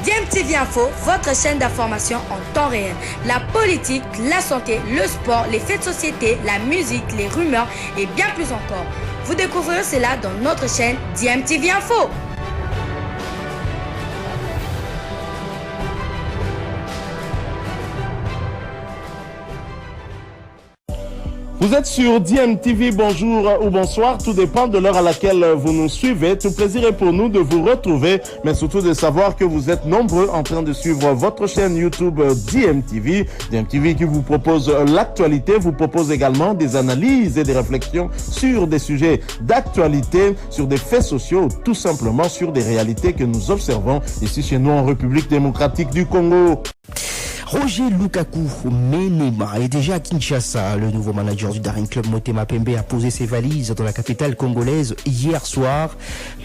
DMTV Info, votre chaîne d'information en temps réel. La politique, la santé, le sport, les faits de société, la musique, les rumeurs et bien plus encore. Vous découvrirez cela dans notre chaîne DMTV Info. Vous êtes sur DMTV, bonjour ou bonsoir, tout dépend de l'heure à laquelle vous nous suivez. Tout plaisir est pour nous de vous retrouver, mais surtout de savoir que vous êtes nombreux en train de suivre votre chaîne YouTube DMTV. DMTV qui vous propose l'actualité, vous propose également des analyses et des réflexions sur des sujets d'actualité, sur des faits sociaux, tout simplement sur des réalités que nous observons ici chez nous en République démocratique du Congo. Roger Lukaku Menema est déjà à Kinshasa. Le nouveau manager du Daring Club Motema Pembe a posé ses valises dans la capitale congolaise hier soir.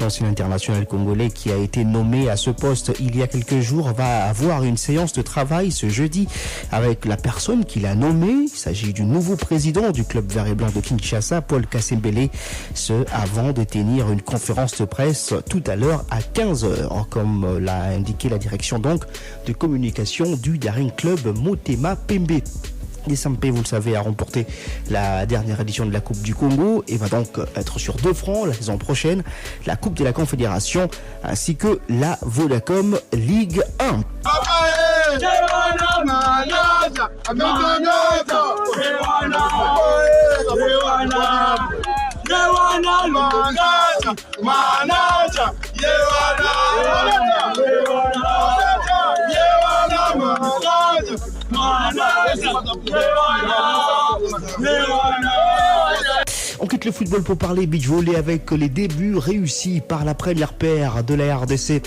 L'ancien international congolais qui a été nommé à ce poste il y a quelques jours va avoir une séance de travail ce jeudi avec la personne qu'il a nommée. Il s'agit du nouveau président du club vert et blanc de Kinshasa, Paul Kasembele, ce avant de tenir une conférence de presse tout à l'heure à 15h, comme l'a indiqué la direction donc de communication du Daring Club Motema Pembe. Desampé, vous le savez, a remporté la dernière édition de la Coupe du Congo et va donc être sur 2 fronts la saison prochaine, la Coupe de la Confédération ainsi que la Vodacom Ligue 1. On quitte le football pour parler beach volley avec les débuts réussis par la première paire de la RDC.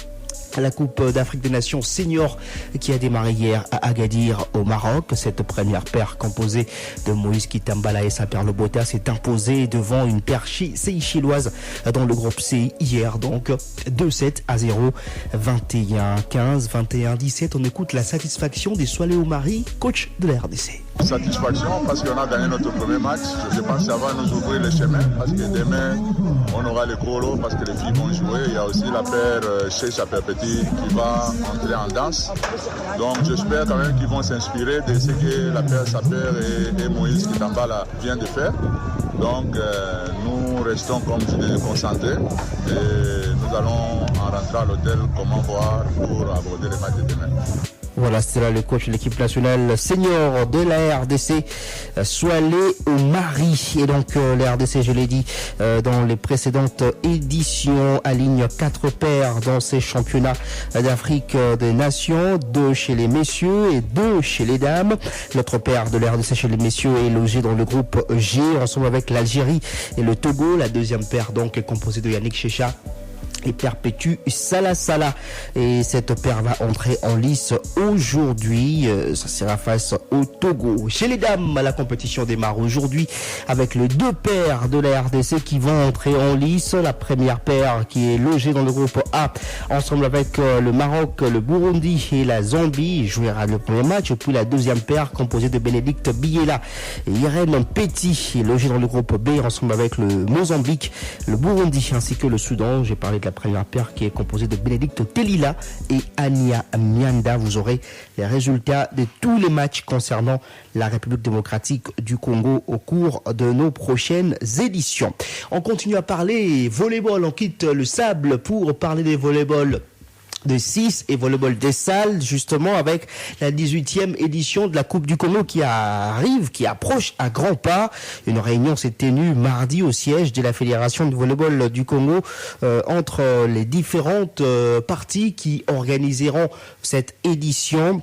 La Coupe d'Afrique des Nations senior qui a démarré hier à Agadir au Maroc. Cette première paire composée de Moïse Kitambala et Saper Lobota s'est imposée devant une paire seychelloise dans le groupe C hier, donc 2-7-0, 21-15, 21-17. On écoute la satisfaction des Swalé Omari, coach de la RDC. Satisfaction parce qu'on a gagné notre premier match. Je pense que ça va nous ouvrir le chemin parce que demain on aura les colos parce que les filles vont jouer. Il y a aussi la paire chez Saper Petit qui va entrer en danse. Donc j'espère quand même qu'ils vont s'inspirer de ce que la paire Saper et Moïse Kitambala vient de faire. Donc nous restons comme je disais concentrés et nous allons en rentrer à l'hôtel comment voir pour aborder les matchs de demain. Voilà, c'est là le coach de l'équipe nationale senior de la RDC, Swalé Omari. Et donc la RDC, je l'ai dit, dans les précédentes éditions, aligne 4 paires dans ces championnats d'Afrique des Nations, 2 chez les messieurs et 2 chez les dames. Notre paire de la RDC chez les messieurs est logée dans le groupe G, ensemble avec l'Algérie et le Togo. La deuxième paire donc est composée de Yannick Checha et Perpétue Salasala. Et cette paire va entrer en lice aujourd'hui. Ça sera face au Togo. Chez les dames, la compétition démarre aujourd'hui avec les 2 paires de la RDC qui vont entrer en lice. La première paire qui est logée dans le groupe A ensemble avec le Maroc, le Burundi et la Zambie jouera le premier match. Et puis la deuxième paire composée de Bénédicte Biela et Irène Petit est logée dans le groupe B ensemble avec le Mozambique, le Burundi ainsi que le Soudan. J'ai parlé de la première paire qui est composée de Bénédicte Telila et Ania Mianda. Vous aurez les résultats de tous les matchs concernant la République démocratique du Congo au cours de nos prochaines éditions. On continue à parler volleyball. On quitte le sable pour parler des volleyball de 6 et volleyball des salles, justement avec la 18e édition de la Coupe du Congo qui approche à grands pas. Une réunion s'est tenue mardi au siège de la Fédération de volleyball du Congo entre les différentes parties qui organiseront cette édition.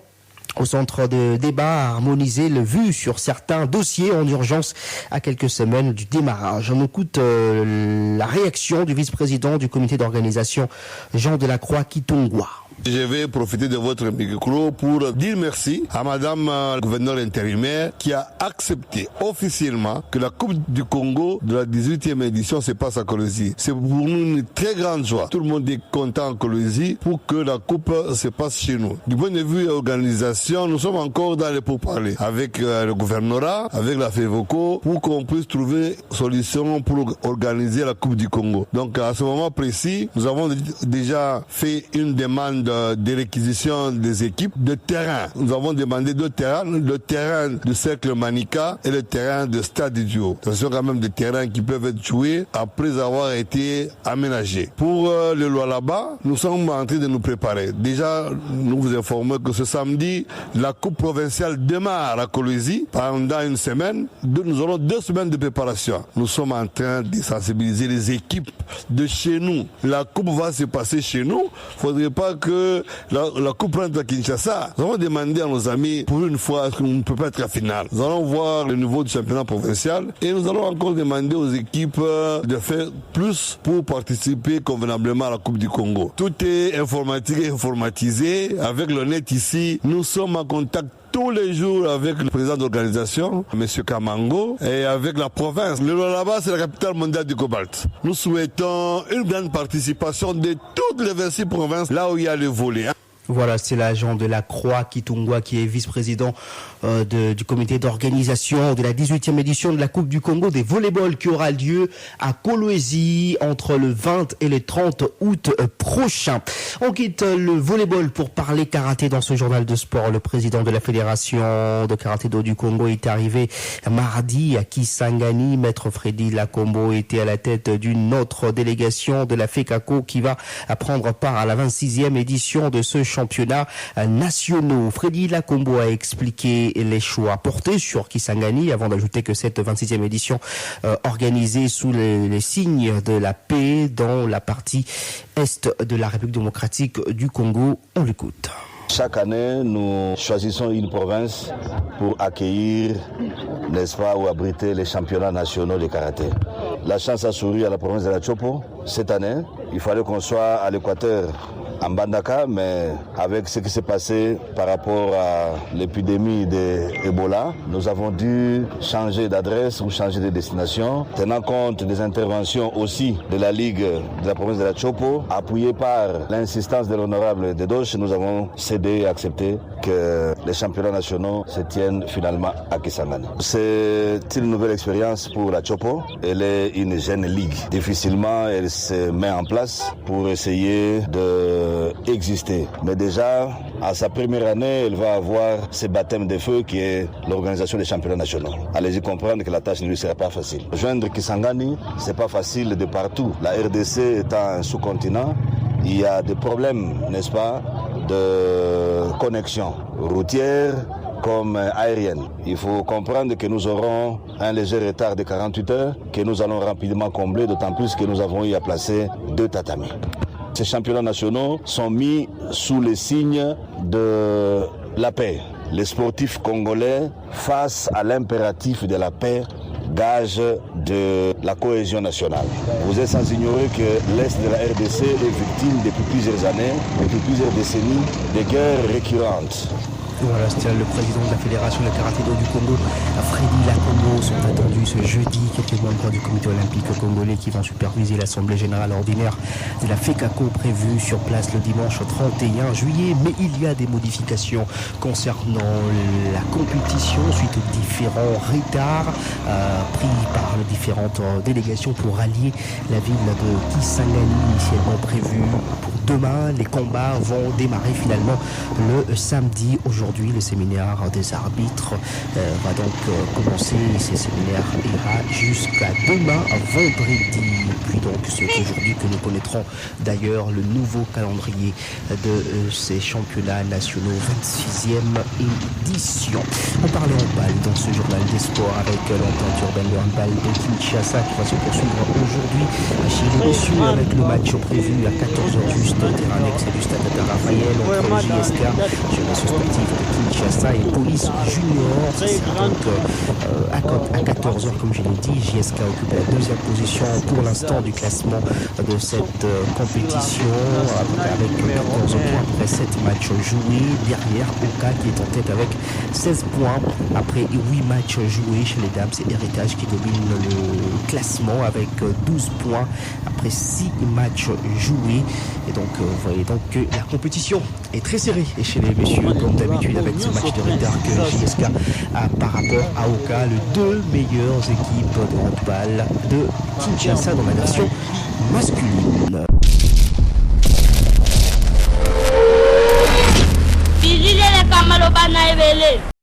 Au centre de débat à harmoniser le vu sur certains dossiers en urgence à quelques semaines du démarrage. On écoute la réaction du vice-président du comité d'organisation, Jean Delacroix Kitongwa. Je vais profiter de votre micro pour dire merci à madame le gouverneur intérimaire qui a accepté officiellement que la Coupe du Congo de la 18e édition se passe à Kolwezi. C'est pour nous une très grande joie. Tout le monde est content à Kolwezi pour que la Coupe se passe chez nous. Du point de vue organisation, nous sommes encore dans les pourparlers avec le gouvernorat, avec la FEVOCO pour qu'on puisse trouver solution pour organiser la Coupe du Congo. Donc à ce moment précis, nous avons déjà fait une demande des réquisitions des équipes de terrain. Nous avons demandé deux terrains, le terrain du cercle Manica et le terrain de Stade Duo. Ce sont quand même des terrains qui peuvent être joués après avoir été aménagés. Pour le Lualaba, nous sommes en train de nous préparer. Déjà, nous vous informons que ce samedi, la Coupe provinciale démarre à Kolwezi pendant une semaine. Nous aurons 2 semaines de préparation. Nous sommes en train de sensibiliser les équipes de chez nous. La Coupe va se passer chez nous. Il ne faudrait pas que la Coupe rentre à Kinshasa. Nous avons demandé à nos amis, pour une fois, est-ce qu'on ne peut pas être à finale. Nous allons voir le niveau du championnat provincial et nous allons encore demander aux équipes de faire plus pour participer convenablement à la Coupe du Congo. Tout est informatique et informatisé. Avec le net ici, nous sommes en contact tous les jours avec le président d'organisation, M. Kamango, et avec la province. Le Lualaba, c'est la capitale mondiale du cobalt. Nous souhaitons une grande participation de toutes les 26 provinces, là où il y a le volet. Voilà, c'est l'agent de la Croix Kitungwa qui est vice-président du comité d'organisation de la 18e édition de la Coupe du Congo des volleyball qui aura lieu à Kolwezi entre le 20 et le 30 août prochain. On quitte le volleyball pour parler karaté dans ce journal de sport. Le président de la fédération de karaté-do du Congo est arrivé mardi à Kisangani. Maître Freddy Lakombo était à la tête d'une autre délégation de la FECACO qui va prendre part à la 26e édition de ce championnats nationaux. Freddy Lakombo a expliqué les choix portés sur Kisangani avant d'ajouter que cette 26e édition organisée sous les signes de la paix dans la partie est de la République démocratique du Congo. On l'écoute. Chaque année, nous choisissons une province pour accueillir, n'est-ce pas, ou abriter les championnats nationaux de karaté. La chance a souri à la province de la Chopo. Cette année, il fallait qu'on soit à l'Équateur, en Bandaka, mais avec ce qui s'est passé par rapport à l'épidémie d'Ebola, nous avons dû changer d'adresse ou changer de destination, tenant compte des interventions aussi de la Ligue de la province de la Chopo, appuyée par l'insistance de l'honorable Dedoche, nous avons cédé et accepté que les championnats nationaux se tiennent finalement à Kisangani. C'est une nouvelle expérience pour la Chopo. Elle est une jeune ligue. Difficilement, elle se met en place pour essayer d'exister. Mais déjà, à sa première année, elle va avoir ce baptême de feu qui est l'organisation des championnats nationaux. Allez-y comprendre que la tâche ne lui sera pas facile. Joindre Kisangani, c'est pas facile de partout. La RDC étant un sous-continent, il y a des problèmes, n'est-ce pas, de connexion routière comme aérienne. Il faut comprendre que nous aurons un léger retard de 48 heures que nous allons rapidement combler, d'autant plus que nous avons eu à placer 2 tatamis. Ces championnats nationaux sont mis sous les signes de la paix. Les sportifs congolais, face à l'impératif de la paix, gage de la cohésion nationale. Vous êtes sans ignorer que l'Est de la RDC est victime depuis plusieurs années, depuis plusieurs décennies, de guerres récurrentes. Voilà, c'était le président de la Fédération de karaté-do du Congo, Freddy Lakombo, sont attendus ce jeudi. Quelques membres du comité olympique congolais qui vont superviser l'Assemblée générale ordinaire de la FECACO prévue sur place le dimanche 31 juillet. Mais il y a des modifications concernant la compétition suite aux différents retards pris par les différentes délégations pour rallier la ville de Kisangani, initialement prévue pour demain. Les combats vont démarrer finalement le samedi. Aujourd'hui, le séminaire des arbitres va donc commencer. Ce séminaire ira jusqu'à demain, vendredi. Puis donc, c'est aujourd'hui que nous connaîtrons d'ailleurs le nouveau calendrier de ces championnats nationaux, 26e édition. On parlait handball dans ce journal des sports avec l'entente urbaine de handball de Kinshasa qui va se poursuivre aujourd'hui chez les messieurs avec le match prévu à 14h juste au terrain annexe du stade Raphaël entre JSK, jeunesse sportive de Kinshasa, et Police Junior. C'est donc à 14h, comme je l'ai dit. JSK occupe la 2e position pour l'instant du classement de cette compétition avec 14 points après 7 matchs joués. Derrière, Oka qui est en tête avec 16 points après 8 matchs joués. Chez les dames, c'est Héritage qui domine le classement avec 12 points après 6 matchs joués. Et donc, vous voyez donc que la compétition est très serrée. Et chez les messieurs, comme d'habitude, avec ce match de retard que JSK a par rapport à Oka, les 2 meilleures équipes de handball de Kinshasa dans la version masculine. maloba na ebele